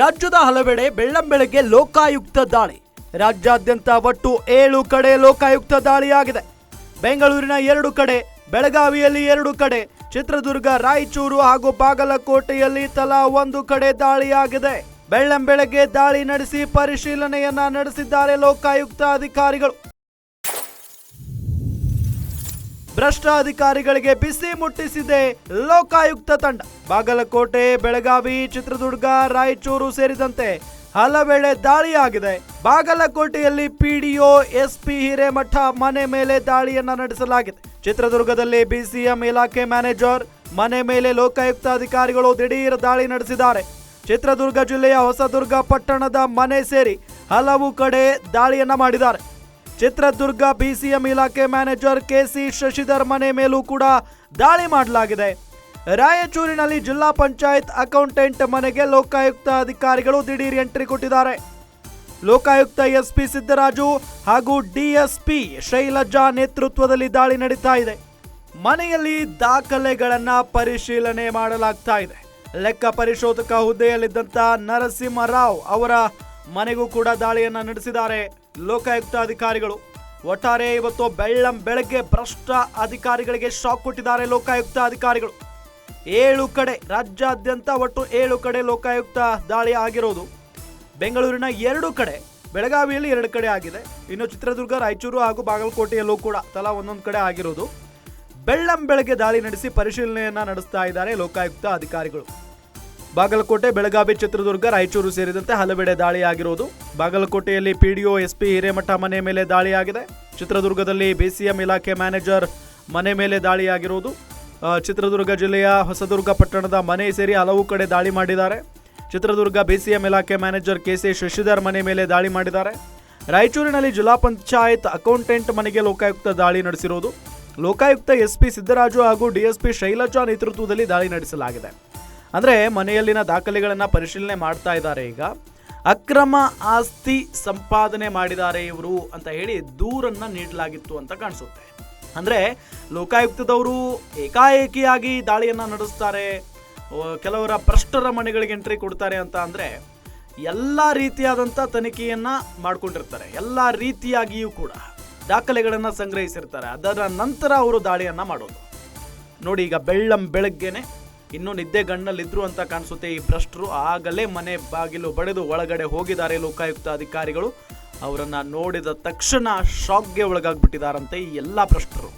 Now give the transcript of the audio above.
ರಾಜ್ಯದ ಹಲವೆಡೆ ಬೆಳ್ಳಂಬೆಳಗ್ಗೆ ಲೋಕಾಯುಕ್ತ ದಾಳಿ. ರಾಜ್ಯಾದ್ಯಂತ ಒಟ್ಟು 7 ಕಡೆ ಲೋಕಾಯುಕ್ತ ದಾಳಿಯಾಗಿದೆ. ಬೆಂಗಳೂರಿನ 2 ಕಡೆ, ಬೆಳಗಾವಿಯಲ್ಲಿ 2 ಕಡೆ, ಚಿತ್ರದುರ್ಗ, ರಾಯಚೂರು ಹಾಗೂ ಬಾಗಲಕೋಟೆಯಲ್ಲಿ ತಲಾ 1 ಕಡೆ ದಾಳಿಯಾಗಿದೆ. ಬೆಳ್ಳಂಬೆಳಗ್ಗೆ ದಾಳಿ ನಡೆಸಿ ಪರಿಶೀಲನೆಯನ್ನ ನಡೆಸಿದ್ದಾರೆ ಲೋಕಾಯುಕ್ತ ಅಧಿಕಾರಿಗಳು. ಭ್ರಷ್ಟ ಅಧಿಕಾರಿಗಳಿಗೆ ಬಿಸಿ ಮುಟ್ಟಿಸಿದೆ ಲೋಕಾಯುಕ್ತ ತಂಡ. ಬಾಗಲಕೋಟೆ, ಬೆಳಗಾವಿ, ಚಿತ್ರದುರ್ಗ, ರಾಯಚೂರು ಸೇರಿದಂತೆ ಹಲವೆಡೆ ದಾಳಿಯಾಗಿದೆ. ಬಾಗಲಕೋಟೆಯಲ್ಲಿ ಪಿಡಿಒ ಎಸ್ಪಿ ಹಿರೇಮಠ ಮನೆ ಮೇಲೆ ದಾಳಿಯನ್ನ ನಡೆಸಲಾಗಿದೆ. ಚಿತ್ರದುರ್ಗದಲ್ಲಿ ಬಿಸಿಎಂ ಇಲಾಖೆ ಮ್ಯಾನೇಜರ್ ಮನೆ ಮೇಲೆ ಲೋಕಾಯುಕ್ತ ಅಧಿಕಾರಿಗಳು ದಿಢೀರ್ ದಾಳಿ ನಡೆಸಿದ್ದಾರೆ. ಚಿತ್ರದುರ್ಗ ಜಿಲ್ಲೆಯ ಹೊಸದುರ್ಗ ಪಟ್ಟಣದ ಮನೆ ಸೇರಿ ಹಲವು ಕಡೆ ದಾಳಿಯನ್ನ ಮಾಡಿದ್ದಾರೆ. ಚಿತ್ರದುರ್ಗ ಬಿಸಿಎಂ ಇಲಾಖೆ ಮ್ಯಾನೇಜರ್ ಕೆಸಿ ಶಶಿಧರ್ ಮನೆ ಮೇಲೂ ಕೂಡ ದಾಳಿ ಮಾಡಲಾಗಿದೆ. ರಾಯಚೂರಿನಲ್ಲಿ ಜಿಲ್ಲಾ ಪಂಚಾಯತ್ ಅಕೌಂಟೆಂಟ್ ಮನೆಗೆ ಲೋಕಾಯುಕ್ತ ಅಧಿಕಾರಿಗಳು ದಿಢೀರ್ ಎಂಟ್ರಿ ಕೊಟ್ಟಿದ್ದಾರೆ. ಲೋಕಾಯುಕ್ತ ಎಸ್ಪಿ ಸಿದ್ದರಾಜು ಹಾಗೂ ಡಿಎಸ್ಪಿ ಶೈಲಜಾ ನೇತೃತ್ವದಲ್ಲಿ ದಾಳಿ ನಡೀತಾ ಇದೆ. ಮನೆಯಲ್ಲಿ ದಾಖಲೆಗಳನ್ನ ಪರಿಶೀಲನೆ ಮಾಡಲಾಗ್ತಾ ಇದೆ. ಲೆಕ್ಕ ಪರಿಶೋಧಕ ಹುದ್ದೆಯಲ್ಲಿದ್ದಂತ ನರಸಿಂಹರಾವ್ ಅವರ ಮನೆಗೂ ಕೂಡ ದಾಳಿಯನ್ನ ನಡೆಸಿದ್ದಾರೆ ಲೋಕಾಯುಕ್ತ ಅಧಿಕಾರಿಗಳು. ಒಟ್ಟಾರೆ ಇವತ್ತು ಬೆಳಗ್ಗೆ ಭ್ರಷ್ಟ ಅಧಿಕಾರಿಗಳಿಗೆ ಶಾಕ್ ಕೊಟ್ಟಿದ್ದಾರೆ ಲೋಕಾಯುಕ್ತ ಅಧಿಕಾರಿಗಳು. 7 ಕಡೆ, ರಾಜ್ಯಾದ್ಯಂತ ಒಟ್ಟು 7 ಕಡೆ ಲೋಕಾಯುಕ್ತ ದಾಳಿ ಆಗಿರೋದು. ಬೆಂಗಳೂರಿನ 2 ಕಡೆ, ಬೆಳಗಾವಿಯಲ್ಲಿ 2 ಕಡೆ ಆಗಿದೆ. ಇನ್ನು ಚಿತ್ರದುರ್ಗ, ರಾಯಚೂರು ಹಾಗೂ ಬಾಗಲಕೋಟೆಯಲ್ಲೂ ಕೂಡ ತಲಾ 1 ಕಡೆ ಆಗಿರೋದು. ಬೆಳ್ಳಂಬೆಳಗ್ಗೆ ದಾಳಿ ನಡೆಸಿ ಪರಿಶೀಲನೆಯನ್ನ ನಡೆಸ್ತಾ ಇದ್ದಾರೆ ಲೋಕಾಯುಕ್ತ ಅಧಿಕಾರಿಗಳು. ಬಾಗಲಕೋಟೆ, ಬೆಳಗಾವಿ, ಚಿತ್ರದುರ್ಗ, ರಾಯಚೂರು ಸೇರಿದಂತೆ ಹಲವೆಡೆ ದಾಳಿಯಾಗಿರುವುದು. ಬಾಗಲಕೋಟೆಯಲ್ಲಿ ಪಿಡಿಒ ಎಸ್ಪಿ ಹಿರೇಮಠ ಮನೆ ಮೇಲೆ ದಾಳಿಯಾಗಿದೆ. ಚಿತ್ರದುರ್ಗದಲ್ಲಿ ಬಿಸಿಎಂ ಇಲಾಖೆ ಮ್ಯಾನೇಜರ್ ಮನೆ ಮೇಲೆ ದಾಳಿಯಾಗಿರುವುದು. ಚಿತ್ರದುರ್ಗ ಜಿಲ್ಲೆಯ ಹೊಸದುರ್ಗ ಪಟ್ಟಣದ ಮನೆ ಸೇರಿ ಹಲವು ಕಡೆ ದಾಳಿ ಮಾಡಿದ್ದಾರೆ. ಚಿತ್ರದುರ್ಗ ಬಿಸಿಎಂ ಇಲಾಖೆ ಮ್ಯಾನೇಜರ್ ಕೆಸಿ ಶಶಿಧರ್ ಮನೆ ಮೇಲೆ ದಾಳಿ ಮಾಡಿದ್ದಾರೆ. ರಾಯಚೂರಿನಲ್ಲಿ ಜಿಲ್ಲಾ ಪಂಚಾಯತ್ ಅಕೌಂಟೆಂಟ್ ಮನೆಗೆ ಲೋಕಾಯುಕ್ತ ದಾಳಿ ನಡೆಸಿರುವುದು. ಲೋಕಾಯುಕ್ತ ಎಸ್ಪಿ ಸಿದ್ದರಾಜು ಹಾಗೂ ಡಿಎಸ್ಪಿ ಶೈಲಜಾ ನೇತೃತ್ವದಲ್ಲಿ ದಾಳಿ ನಡೆಸಲಾಗಿದೆ. ಅಂದರೆ ಮನೆಯಲ್ಲಿನ ದಾಖಲೆಗಳನ್ನು ಪರಿಶೀಲನೆ ಮಾಡ್ತಾ ಇದ್ದಾರೆ. ಈಗ ಅಕ್ರಮ ಆಸ್ತಿ ಸಂಪಾದನೆ ಮಾಡಿದ್ದಾರೆ ಇವರು ಅಂತ ಹೇಳಿ ದೂರನ್ನ ನೀಡಲಾಗಿತ್ತು ಅಂತ ಕಾಣಿಸುತ್ತೆ. ಅಂದರೆ ಲೋಕಾಯುಕ್ತದವರು ಏಕಾಏಕಿಯಾಗಿ ದಾಳಿಯನ್ನು ನಡೆಸ್ತಾರೆ, ಕೆಲವರ ಭ್ರಷ್ಟರ ಮನೆಗಳಿಗೆ ಎಂಟ್ರಿ ಕೊಡ್ತಾರೆ ಅಂತ ಅಂದರೆ ಎಲ್ಲ ರೀತಿಯಾದಂಥ ತನಿಖೆಯನ್ನು ಮಾಡ್ಕೊಂಡಿರ್ತಾರೆ. ಎಲ್ಲ ರೀತಿಯಾಗಿಯೂ ಕೂಡ ದಾಖಲೆಗಳನ್ನು ಸಂಗ್ರಹಿಸಿರ್ತಾರೆ. ಅದರ ನಂತರ ಅವರು ದಾಳಿಯನ್ನು ಮಾಡೋದು ನೋಡಿ. ಈಗ ಬೆಳಗ್ಗೆನೆ ಇನ್ನೂ ನಿದ್ದೆಗಣ್ಣಲ್ಲಿದ್ರು ಅಂತ ಕಾಣಿಸುತ್ತೆ ಈ ಭ್ರಷ್ಟರು. ಆಗಲೇ ಮನೆ ಬಾಗಿಲು ಬಡಿದು ಒಳಗಡೆ ಹೋಗಿದ್ದಾರೆ ಲೋಕಾಯುಕ್ತ ಅಧಿಕಾರಿಗಳು. ಅವರನ್ನ ನೋಡಿದ ತಕ್ಷಣ ಶಾಕ್ಗೆ ಒಳಗಾಗ್ಬಿಟ್ಟಿದ್ದಾರಂತೆ ಈ ಎಲ್ಲ ಭ್ರಷ್ಟರು.